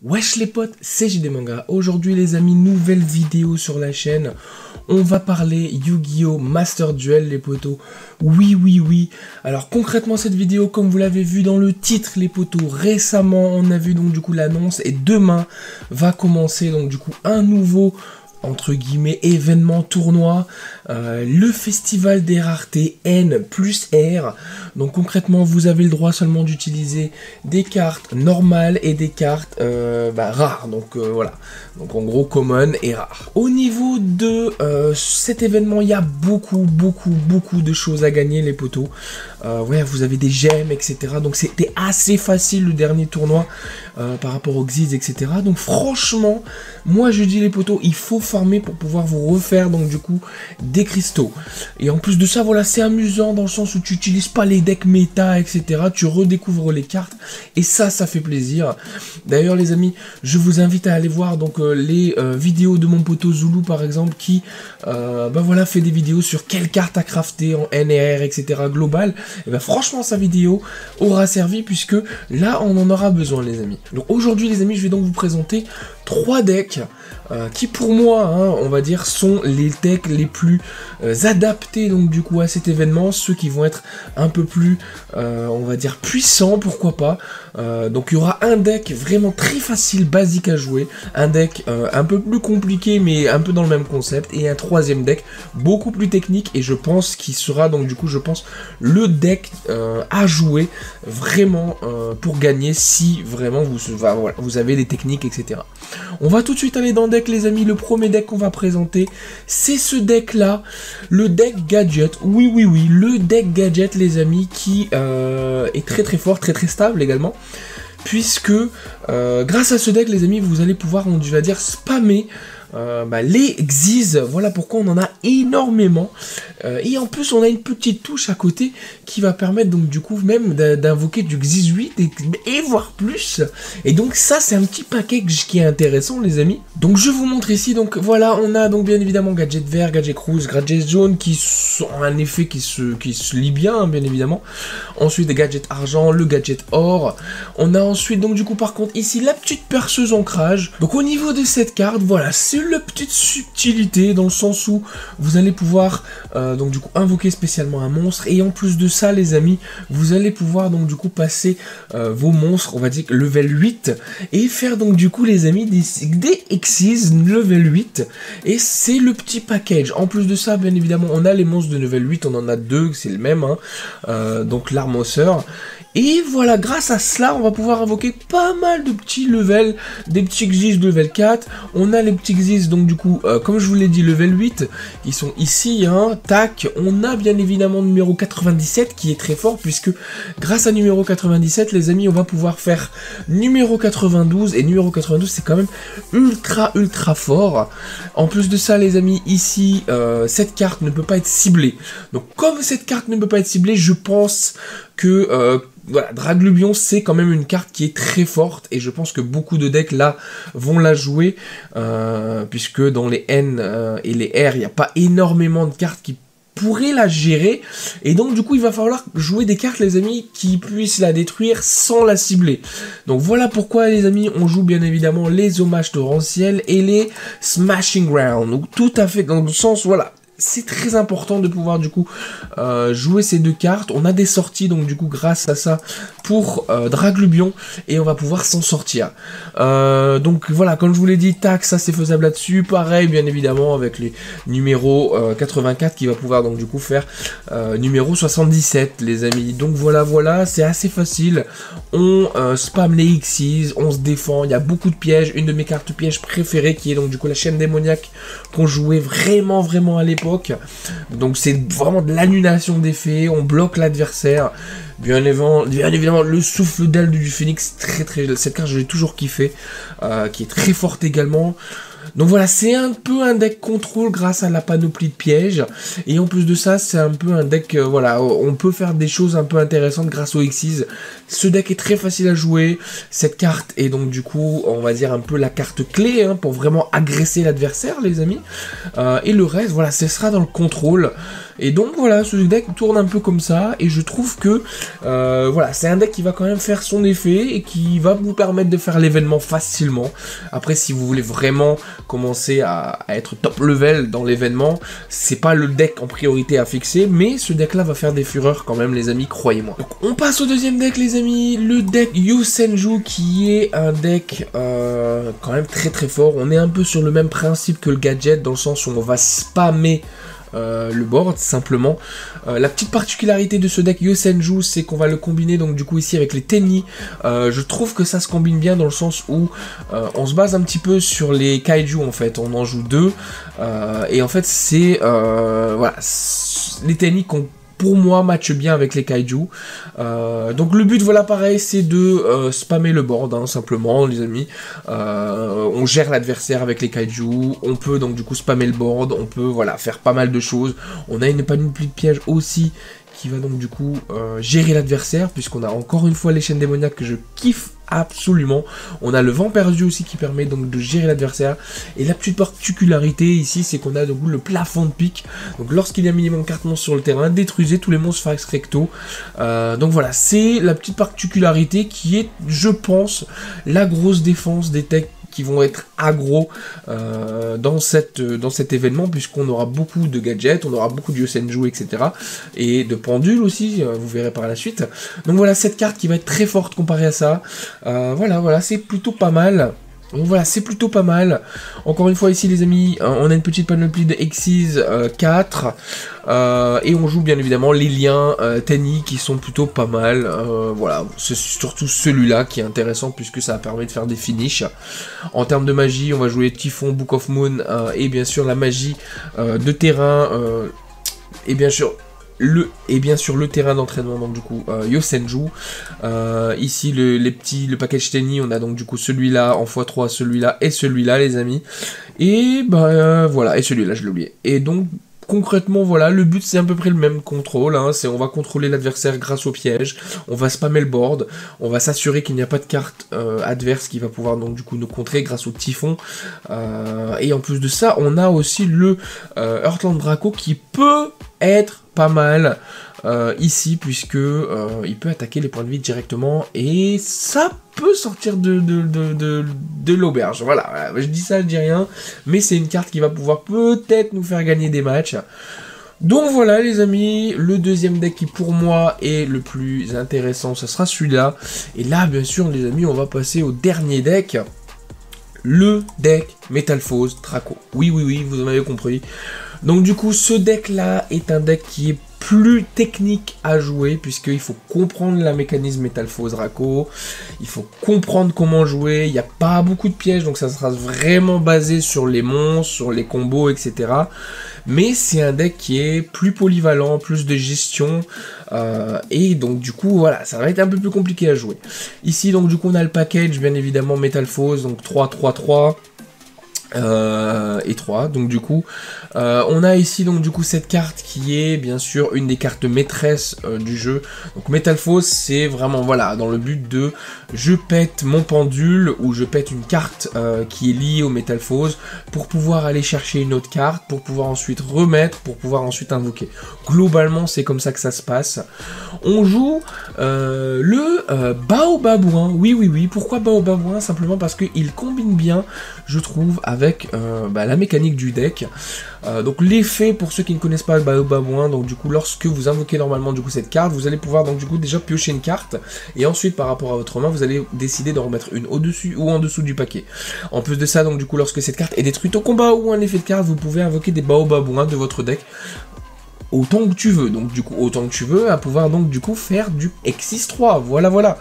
Wesh les potes, c'est JD Manga. Aujourd'hui les amis, nouvelle vidéo sur la chaîne. On va parler Yu-Gi-Oh! Master Duel les potos. Oui. Alors concrètement cette vidéo, comme vous l'avez vu dans le titre les potos, récemment on a vu donc du coup l'annonce et demain va commencer donc du coup un nouveau entre guillemets événement tournoi, le festival des raretés N plus R. Donc concrètement vous avez le droit seulement d'utiliser des cartes normales et des cartes rares, donc voilà, donc en gros common et rare. Au niveau de cet événement, il y a beaucoup de choses à gagner les potos. Ouais, vous avez des gemmes, etc. Donc c'était assez facile le dernier tournoi par rapport aux Xyz, etc. Donc franchement, moi je dis les potos, il faut farmer pour pouvoir vous refaire donc du coup des cristaux. Et en plus de ça, voilà, c'est amusant dans le sens où tu n'utilises pas les decks méta, etc. Tu redécouvres les cartes et ça fait plaisir. D'ailleurs les amis, je vous invite à aller voir donc les vidéos de mon poteau Zulu par exemple qui voilà, fait des vidéos sur quelles cartes à crafter en NR, etc. global. Et franchement sa vidéo aura servi puisque là on en aura besoin les amis. Donc aujourd'hui les amis, je vais donc vous présenter 3 decks qui pour moi, on va dire, sont les decks les plus adaptés donc du coup à cet événement, ceux qui vont être un peu plus, on va dire, puissants, pourquoi pas. Donc il y aura un deck vraiment très facile, basique à jouer, un deck un peu plus compliqué mais un peu dans le même concept, et un troisième deck beaucoup plus technique et je pense qu'il sera donc du coup, je pense, le deck à jouer vraiment pour gagner si vraiment vous avez des techniques, etc. On va tout de suite aller dans le deck les amis. Le premier deck qu'on va présenter, c'est ce deck là, le deck gadget. Oui, le deck gadget les amis, qui est très fort, très stable également, puisque grâce à ce deck les amis, vous allez pouvoir, on va dire, spammer les Xyz. Voilà pourquoi on en a énormément, et en plus on a une petite touche à côté qui va permettre donc du coup même d'invoquer du Xyz 8 et voire plus, et donc ça c'est un petit package qui est intéressant les amis. Donc je vous montre ici, donc voilà, on a donc bien évidemment gadget vert, gadget rouge, gadget jaune qui sont un effet qui se lit bien, bien évidemment. Ensuite des gadgets argent, le gadget or. On a ensuite donc du coup par contre ici la petite perceuse ancrage. Donc au niveau de cette carte, voilà, c'est la petite subtilité dans le sens où vous allez pouvoir donc du coup invoquer spécialement un monstre, et en plus de ça les amis, vous allez pouvoir donc du coup passer vos monstres, on va dire level 8, et faire donc du coup les amis des Xyz level 8, et c'est le petit package. En plus de ça bien évidemment on a les monstres de level 8, on en a 2, c'est le même donc l'armosseur. Et voilà, grâce à cela, on va pouvoir invoquer pas mal de petits levels, des petits Xyz level 4. On a les petits Xyz, donc du coup, comme je vous l'ai dit, level 8, qui sont ici, tac. On a bien évidemment numéro 97, qui est très fort, puisque grâce à numéro 97, les amis, on va pouvoir faire numéro 92, et numéro 92, c'est quand même ultra fort. En plus de ça, les amis, ici, cette carte ne peut pas être ciblée. Donc, comme cette carte ne peut pas être ciblée, je pense que voilà, Draglubion c'est quand même une carte qui est très forte, et je pense que beaucoup de decks là vont la jouer, puisque dans les N et les R il n'y a pas énormément de cartes qui pourraient la gérer, et donc du coup il va falloir jouer des cartes les amis qui puissent la détruire sans la cibler. Donc voilà pourquoi les amis on joue bien évidemment les hommages torrentiels et les smashing ground, donc tout à fait dans le sens, voilà, c'est très important de pouvoir du coup jouer ces deux cartes. On a des sorties donc du coup grâce à ça pour Draglubion, et on va pouvoir s'en sortir. Donc voilà, comme je vous l'ai dit, tac, ça c'est faisable là-dessus. Pareil bien évidemment avec les numéros 84 qui va pouvoir donc du coup faire numéro 77 les amis. Donc voilà, c'est assez facile. On spam les Xyz, on se défend, il y a beaucoup de pièges. Une de mes cartes pièges préférées qui est donc du coup la chaîne démoniaque qu'on jouait vraiment à l'époque. Donc c'est vraiment de l'annulation d'effets, on bloque l'adversaire. Bien évidemment, le souffle d'aile du phénix, cette carte je l'ai toujours kiffé, qui est très forte également. Donc voilà, c'est un peu un deck contrôle grâce à la panoplie de pièges. Et en plus de ça, c'est un peu un deck, voilà, on peut faire des choses un peu intéressantes grâce au Xyz. Ce deck est très facile à jouer. Cette carte est donc du coup, on va dire un peu la carte clé hein, pour vraiment agresser l'adversaire, les amis. Et le reste, voilà, ce sera dans le contrôle. Et donc voilà, ce deck tourne un peu comme ça. Et je trouve que, voilà, c'est un deck qui va quand même faire son effet et qui va vous permettre de faire l'événement facilement. Après, si vous voulez vraiment commencer à être top level dans l'événement, c'est pas le deck en priorité à fixer, mais ce deck là va faire des fureurs quand même les amis, croyez-moi. Donc on passe au deuxième deck les amis, le deck Yosenju qui est un deck quand même très très fort. On est un peu sur le même principe que le gadget dans le sens où on va spammer le board simplement. La petite particularité de ce deck Yosenju, c'est qu'on va le combiner donc du coup ici avec les Tenni. Je trouve que ça se combine bien dans le sens où on se base un petit peu sur les Kaiju en fait, on en joue deux et en fait c'est voilà, les Tenni qu'on pour moi match bien avec les kaiju. Donc le but voilà pareil c'est de spammer le board hein, simplement les amis. On gère l'adversaire avec les kaiju, on peut donc du coup spammer le board, on peut voilà faire pas mal de choses. On a une panoplie de pièges aussi qui va donc du coup gérer l'adversaire, puisqu'on a encore une fois les chaînes démoniaques que je kiffe absolument. On a le vent perdu aussi qui permet donc de gérer l'adversaire. Et la petite particularité ici, c'est qu'on a donc le plafond de pique. Donc lorsqu'il y a minimum 4 monstres sur le terrain, détruisez tous les monstres face recto. Donc voilà, c'est la petite particularité qui est, je pense, la grosse défense des decks qui vont être aggro dans cet événement, puisqu'on aura beaucoup de gadgets, on aura beaucoup de Yosenju, etc. Et de pendules aussi, vous verrez par la suite. Donc voilà, cette carte qui va être très forte comparée à ça. Voilà, c'est plutôt pas mal. Donc voilà, c'est plutôt pas mal. Encore une fois ici les amis, on a une petite panoplie de Xyz 4. Et on joue bien évidemment les liens Tenni qui sont plutôt pas mal. Voilà, c'est surtout celui-là qui est intéressant puisque ça permet de faire des finishes. En termes de magie, on va jouer Typhon, Book of Moon et bien sûr la magie de terrain et bien sûr le terrain d'entraînement, donc du coup Yosenju. Ici le package Tenni, on a donc du coup celui-là en x3, celui-là et celui-là les amis. Et bah voilà, et celui-là je l'ai oublié. Et donc concrètement voilà, le but c'est à peu près le même contrôle, hein, c'est on va contrôler l'adversaire grâce au piège, on va spammer le board, on va s'assurer qu'il n'y a pas de carte adverse qui va pouvoir donc du coup nous contrer grâce au Typhon. Et en plus de ça, on a aussi le Heartland Draco qui peut être pas mal ici, puisque il peut attaquer les points de vie directement et ça peut sortir de l'auberge. Voilà, je dis ça, je dis rien, mais c'est une carte qui va pouvoir peut-être nous faire gagner des matchs. Donc voilà les amis, le deuxième deck qui pour moi est le plus intéressant, ce sera celui-là. Et là bien sûr les amis, on va passer au dernier deck. Le deck Metalphose Draco. Oui, vous en avez compris. Donc du coup, ce deck-là est un deck qui est plus technique à jouer, puisqu'il faut comprendre la mécanisme Metalphose Draco, il faut comprendre comment jouer, il n'y a pas beaucoup de pièges, donc ça sera vraiment basé sur les monstres, sur les combos, etc. Mais c'est un deck qui est plus polyvalent, plus de gestion, et donc du coup, voilà, ça va être un peu plus compliqué à jouer. Ici, donc du coup, on a le package, bien évidemment, Metalphose, donc 3-3-3, et 3, donc du coup on a ici donc du coup cette carte qui est bien sûr une des cartes maîtresses du jeu. Donc Metalphose, c'est vraiment voilà dans le but de je pète mon pendule ou je pète une carte qui est liée au Metalphose pour pouvoir aller chercher une autre carte, pour pouvoir ensuite remettre, pour pouvoir ensuite invoquer. Globalement c'est comme ça que ça se passe. On joue le Baobabouin. Oui, pourquoi Baobabouin? Simplement parce qu'il combine bien, je trouve, avec la mécanique du deck. Donc l'effet, pour ceux qui ne connaissent pas le Baobabouin, donc du coup lorsque vous invoquez normalement du coup cette carte, vous allez pouvoir donc du coup déjà piocher une carte, et ensuite par rapport à votre main, vous allez décider d'en remettre une au-dessus ou en dessous du paquet. En plus de ça, donc du coup lorsque cette carte est détruite au combat ou un effet de carte, vous pouvez invoquer des Baobabouins de votre deck autant que tu veux, donc du coup autant que tu veux, à pouvoir donc du coup faire du Xyz 3, voilà.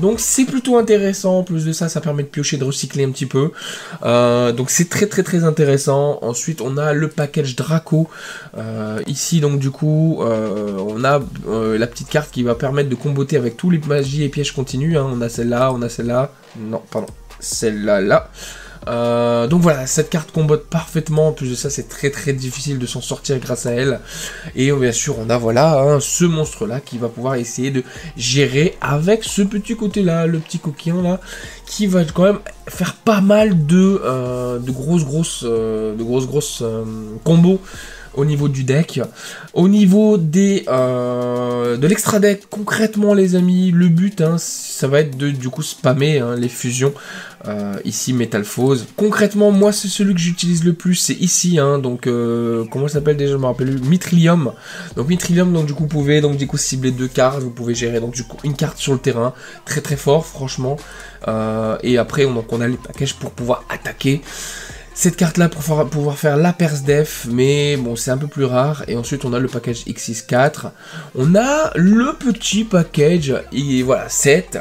Donc c'est plutôt intéressant, en plus de ça, ça permet de piocher, de recycler un petit peu, donc c'est très intéressant. Ensuite on a le package Draco, ici donc du coup on a la petite carte qui va permettre de comboter avec tous les magies et pièges continus, hein. On a celle-là, non pardon, celle-là, Donc voilà, cette carte combote parfaitement. En plus de ça, c'est très très difficile de s'en sortir grâce à elle. Et bien sûr, on a voilà hein, ce monstre là qui va pouvoir essayer de gérer avec ce petit côté là, le petit coquillon là, qui va quand même faire pas mal de grosses combos au niveau du deck. Au niveau de l'extra deck, concrètement les amis, le but hein, ça va être de du coup spammer hein, les fusions. Ici Métalphose. Concrètement, moi c'est celui que j'utilise le plus, c'est ici, hein, donc comment ça s'appelle déjà, je me rappelle plus, Mitrillium. Donc Mitrillium, donc du coup vous pouvez donc du coup cibler 2 cartes, vous pouvez gérer donc du coup une carte sur le terrain, très très fort franchement. Et après on a les packages pour pouvoir attaquer. Cette carte là pour pouvoir faire la Perse Def, mais bon c'est un peu plus rare. Et ensuite on a le package X64. On a le petit package, et voilà, 7.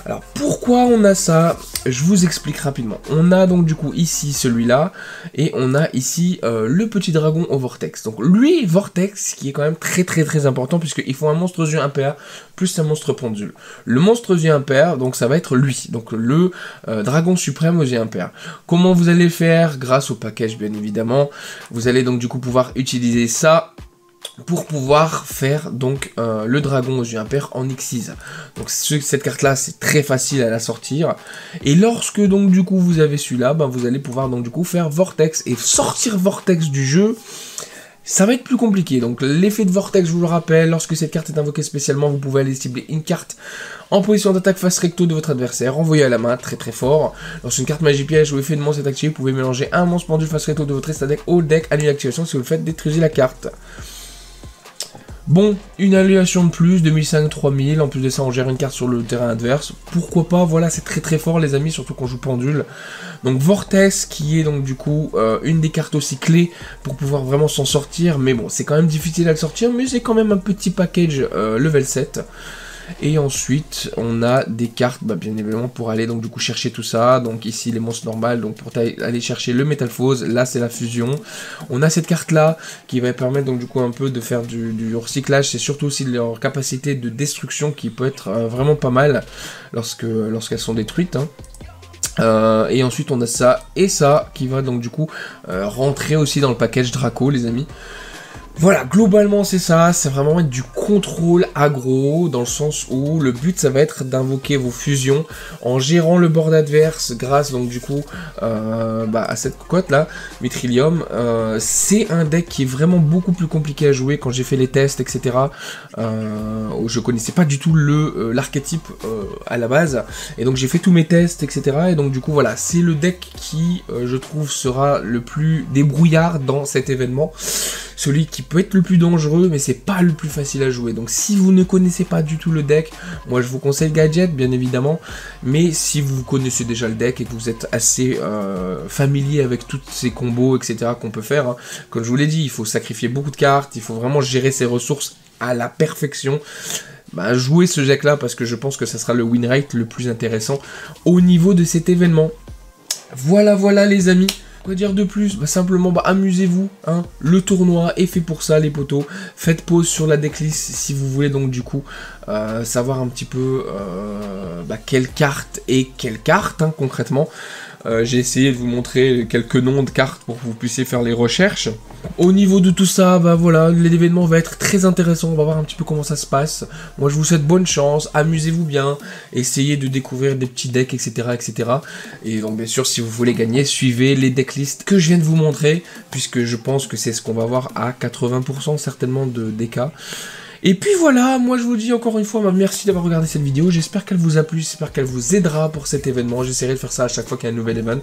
Alors pourquoi on a ça? Je vous explique rapidement. On a donc du coup ici celui-là, et on a ici le petit dragon au Vortex. Donc lui, Vortex, qui est quand même très très très important, puisqu'il faut un monstre aux yeux impair, plus un monstre pendule. Le monstre aux yeux impair, donc ça va être lui, donc le dragon suprême aux yeux impairs. Comment vous allez le faire? Grâce au package bien évidemment. Vous allez donc du coup pouvoir utiliser ça pour pouvoir faire donc le dragon aux yeux impairs en X6. Donc cette carte là c'est très facile à la sortir, et lorsque donc du coup vous avez celui-là, ben, vous allez pouvoir donc du coup faire Vortex, et sortir Vortex du jeu ça va être plus compliqué. Donc l'effet de Vortex, je vous le rappelle, lorsque cette carte est invoquée spécialement, vous pouvez aller cibler une carte en position d'attaque face recto de votre adversaire, envoyée à la main, très très fort. Lorsqu'une carte magie piège ou effet de monstre est activée, vous pouvez mélanger un monstre pendule face recto de votre extra deck au deck, annuler l'activation. Si vous le faites, détruisez la carte. Bon, une annulation de plus, 2005-3000, en plus de ça on gère une carte sur le terrain adverse, pourquoi pas, voilà, c'est très très fort les amis, surtout quand on joue pendule. Donc Vortex qui est donc du coup une des cartes aussi clés pour pouvoir vraiment s'en sortir, mais bon, c'est quand même difficile à le sortir, mais c'est quand même un petit package level 7. Et ensuite, on a des cartes, bah, bien évidemment, pour aller donc du coup chercher tout ça. Donc ici, les monstres normales, donc pour aller chercher le Métalphose, là c'est la fusion. On a cette carte là, qui va permettre donc du coup un peu de faire du recyclage. C'est surtout aussi leur capacité de destruction qui peut être vraiment pas mal lorsqu'elles sont détruites, hein. Et ensuite on a ça et ça qui va donc du coup rentrer aussi dans le package Draco les amis. Voilà, globalement c'est ça, c'est vraiment être du contrôle aggro, dans le sens où le but ça va être d'invoquer vos fusions en gérant le board adverse grâce donc du coup à cette cocotte là, Mitrillium. C'est un deck qui est vraiment beaucoup plus compliqué à jouer. Quand j'ai fait les tests etc, je connaissais pas du tout l'archétype à la base, et donc j'ai fait tous mes tests etc, et donc du coup voilà, c'est le deck qui je trouve sera le plus débrouillard dans cet événement. Celui qui peut être le plus dangereux, mais c'est pas le plus facile à jouer. Donc si vous ne connaissez pas du tout le deck, moi je vous conseille Gadget, bien évidemment. Mais si vous connaissez déjà le deck et que vous êtes assez familier avec tous ces combos, etc. qu'on peut faire, hein, comme je vous l'ai dit, il faut sacrifier beaucoup de cartes, il faut vraiment gérer ses ressources à la perfection. Bah, jouez ce deck là parce que je pense que ça sera le win rate le plus intéressant au niveau de cet événement. Voilà, voilà les amis. Quoi dire de plus? Bah simplement amusez-vous, hein. Le tournoi est fait pour ça les potos. Faites pause sur la decklist si vous voulez donc du coup savoir un petit peu quelle carte et quelle carte hein, concrètement. J'ai essayé de vous montrer quelques noms de cartes pour que vous puissiez faire les recherches. Au niveau de tout ça, bah voilà, l'événement va être très intéressant, on va voir un petit peu comment ça se passe. Moi je vous souhaite bonne chance, amusez-vous bien, essayez de découvrir des petits decks, etc. etc. Et donc bien sûr, si vous voulez gagner, suivez les decklists que je viens de vous montrer, puisque je pense que c'est ce qu'on va voir à 80% certainement de DK. Et puis voilà, moi je vous dis encore une fois, merci d'avoir regardé cette vidéo, j'espère qu'elle vous a plu, j'espère qu'elle vous aidera pour cet événement, j'essaierai de faire ça à chaque fois qu'il y a un nouvel event.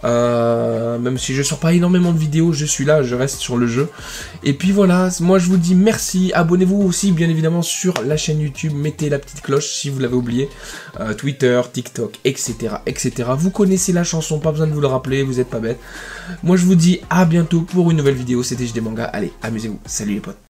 Même si je sors pas énormément de vidéos, je suis là, je reste sur le jeu. Et puis voilà, moi je vous dis merci, abonnez-vous aussi bien évidemment sur la chaîne YouTube, mettez la petite cloche si vous l'avez oublié, Twitter, TikTok, etc. etc. Vous connaissez la chanson, pas besoin de vous le rappeler, vous êtes pas bête. Moi je vous dis à bientôt pour une nouvelle vidéo, c'était JDManga, allez, amusez-vous, salut les potes.